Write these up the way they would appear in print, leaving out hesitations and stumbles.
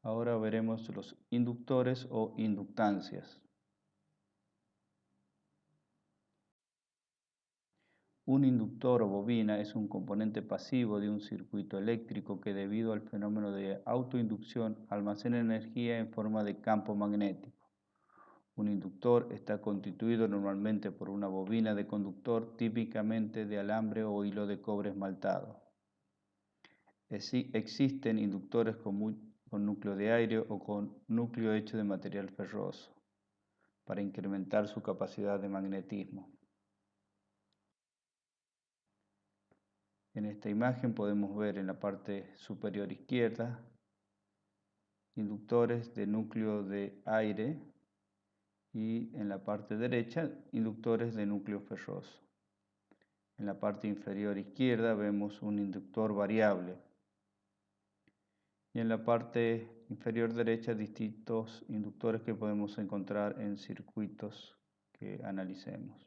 Ahora veremos los inductores o inductancias. Un inductor o bobina es un componente pasivo de un circuito eléctrico que debido al fenómeno de autoinducción almacena energía en forma de campo magnético. Un inductor está constituido normalmente por una bobina de conductor típicamente de alambre o hilo de cobre esmaltado. Existen inductores con núcleo de aire o con núcleo hecho de material ferroso para incrementar su capacidad de magnetismo. En esta imagen podemos ver en la parte superior izquierda inductores de núcleo de aire y en la parte derecha inductores de núcleo ferroso. En la parte inferior izquierda vemos un inductor variable y en la parte inferior derecha distintos inductores que podemos encontrar en circuitos que analicemos.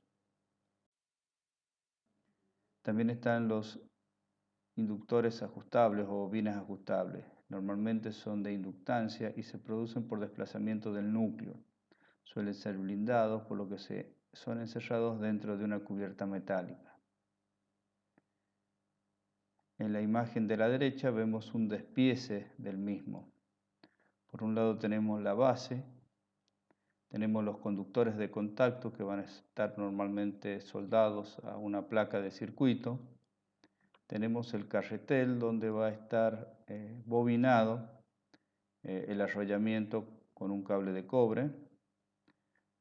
También están los inductores ajustables o bobinas ajustables. Normalmente son de inductancia y se producen por desplazamiento del núcleo. Suelen ser blindados, por lo que son encerrados dentro de una cubierta metálica. En la imagen de la derecha vemos un despiece del mismo. Por un lado tenemos la base, tenemos los conductores de contacto que van a estar normalmente soldados a una placa de circuito. Tenemos el carretel donde va a estar bobinado el arrollamiento con un cable de cobre.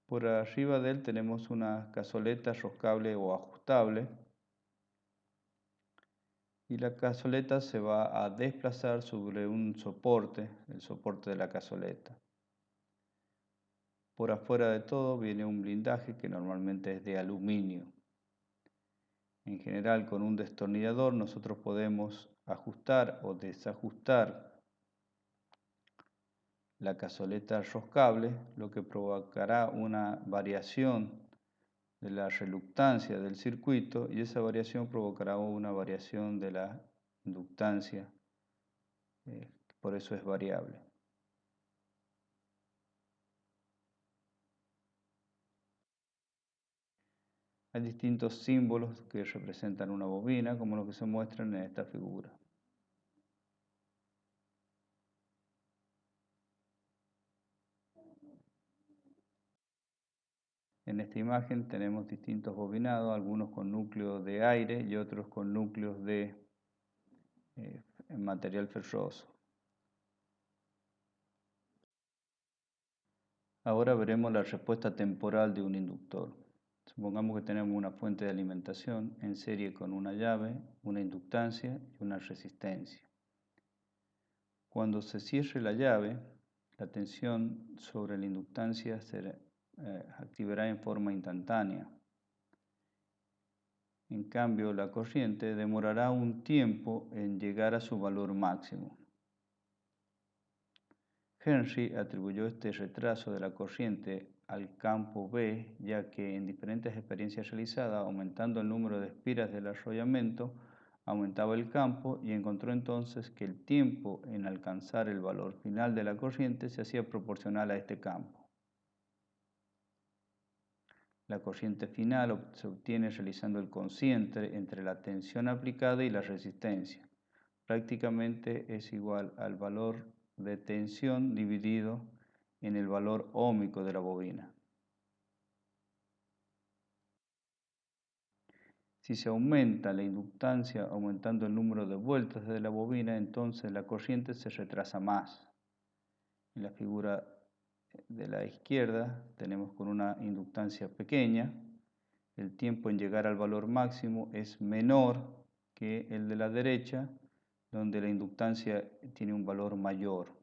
Por arriba de él tenemos una cazoleta roscable o ajustable. Y la cazoleta se va a desplazar sobre un soporte, el soporte de la cazoleta. Por afuera de todo viene un blindaje que normalmente es de aluminio. En general, con un destornillador nosotros podemos ajustar o desajustar la cazoleta roscable, lo que provocará una variación de la reluctancia del circuito y esa variación provocará una variación de la inductancia, por eso es variable. Hay distintos símbolos que representan una bobina, como los que se muestran en esta figura. En esta imagen tenemos distintos bobinados, algunos con núcleos de aire y otros con núcleos de material ferroso. Ahora veremos la respuesta temporal de un inductor. Supongamos que tenemos una fuente de alimentación en serie con una llave, una inductancia y una resistencia. Cuando se cierre la llave, la tensión sobre la inductancia se activará en forma instantánea. En cambio, la corriente demorará un tiempo en llegar a su valor máximo. Henry atribuyó este retraso de la corriente al campo B, ya que en diferentes experiencias realizadas, aumentando el número de espiras del arrollamiento, aumentaba el campo y encontró entonces que el tiempo en alcanzar el valor final de la corriente se hacía proporcional a este campo. La corriente final se obtiene realizando el cociente entre la tensión aplicada y la resistencia. Prácticamente es igual al valor de tensión dividido en el valor óhmico de la bobina. Si se aumenta la inductancia aumentando el número de vueltas de la bobina, entonces la corriente se retrasa más. En la figura de la izquierda tenemos con una inductancia pequeña, el tiempo en llegar al valor máximo es menor que el de la derecha, donde la inductancia tiene un valor mayor.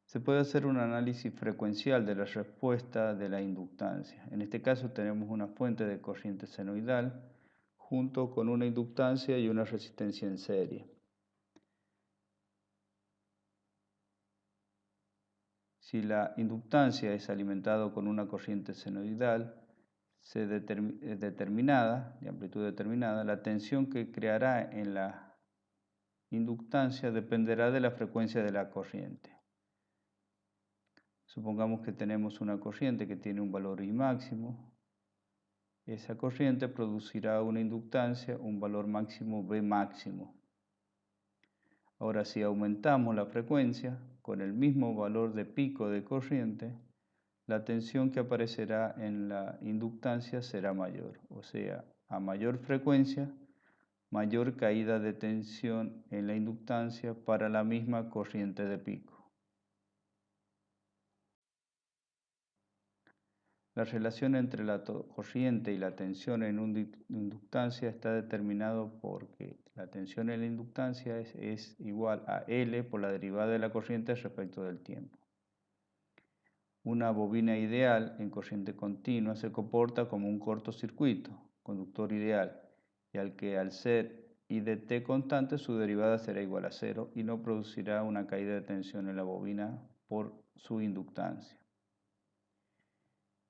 Se puede hacer un análisis frecuencial de la respuesta de la inductancia. En este caso tenemos una fuente de corriente senoidal junto con una inductancia y una resistencia en serie. Si la inductancia es alimentada con una corriente senoidal, determinada, de amplitud determinada, la tensión que creará en la inductancia dependerá de la frecuencia de la corriente. Supongamos que tenemos una corriente que tiene un valor I máximo. Esa corriente producirá una inductancia, un valor máximo B máximo. Ahora, si aumentamos la frecuencia con el mismo valor de pico de corriente, la tensión que aparecerá en la inductancia será mayor. O sea, a mayor frecuencia, mayor caída de tensión en la inductancia para la misma corriente de pico. La relación entre la corriente y la tensión en una inductancia está determinado porque la tensión en la inductancia es igual a L por la derivada de la corriente respecto del tiempo. Una bobina ideal en corriente continua se comporta como un cortocircuito, conductor ideal, y al ser I de T constante, su derivada será igual a 0 y no producirá una caída de tensión en la bobina por su inductancia.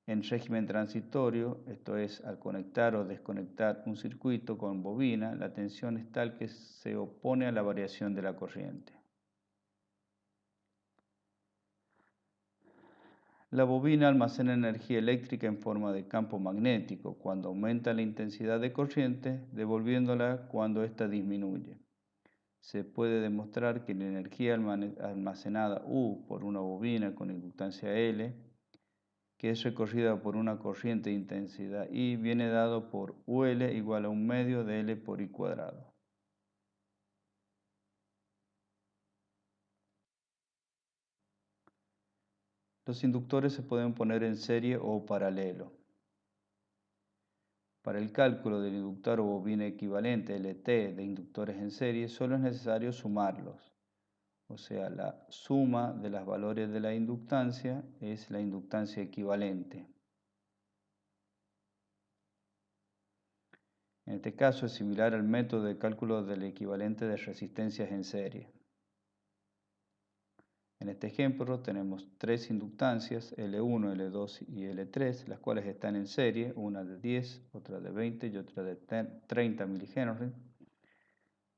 En régimen transitorio, esto es, al conectar o desconectar un circuito con bobina, la tensión es tal que se opone a la variación de la corriente. La bobina almacena energía eléctrica en forma de campo magnético cuando aumenta la intensidad de corriente, devolviéndola cuando ésta disminuye. Se puede demostrar que la energía almacenada U por una bobina con inductancia L, que es recorrida por una corriente de intensidad I, viene dado por UL igual a 1/2 de L por I cuadrado. Los inductores se pueden poner en serie o paralelo. Para el cálculo del inductor o bobina equivalente LT de inductores en serie, solo es necesario sumarlos. O sea, la suma de los valores de la inductancia es la inductancia equivalente. En este caso es similar al método de cálculo del equivalente de resistencias en serie. En este ejemplo tenemos tres inductancias, L1, L2 y L3, las cuales están en serie, una de 10, otra de 20 y otra de 30 mH.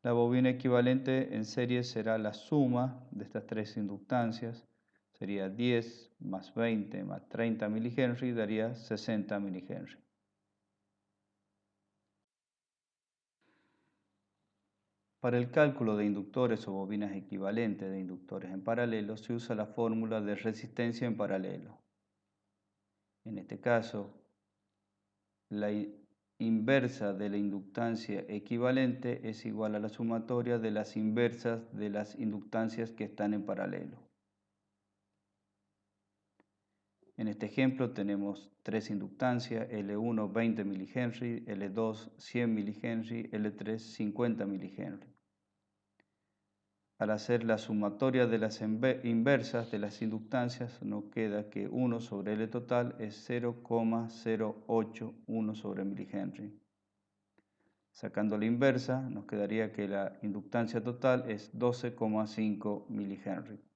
La bobina equivalente en serie será la suma de estas tres inductancias, sería 10 más 20 más 30 mH y daría 60 mH. Para el cálculo de inductores o bobinas equivalentes de inductores en paralelo se usa la fórmula de resistencia en paralelo. En este caso, la inversa de la inductancia equivalente es igual a la sumatoria de las inversas de las inductancias que están en paralelo. En este ejemplo tenemos tres inductancias, L1 20 mH, L2 100 mH, L3 50 mH. Al hacer la sumatoria de las inversas de las inductancias, nos queda que 1 sobre L total es 0,081 sobre mH. Sacando la inversa, nos quedaría que la inductancia total es 12,5 mH.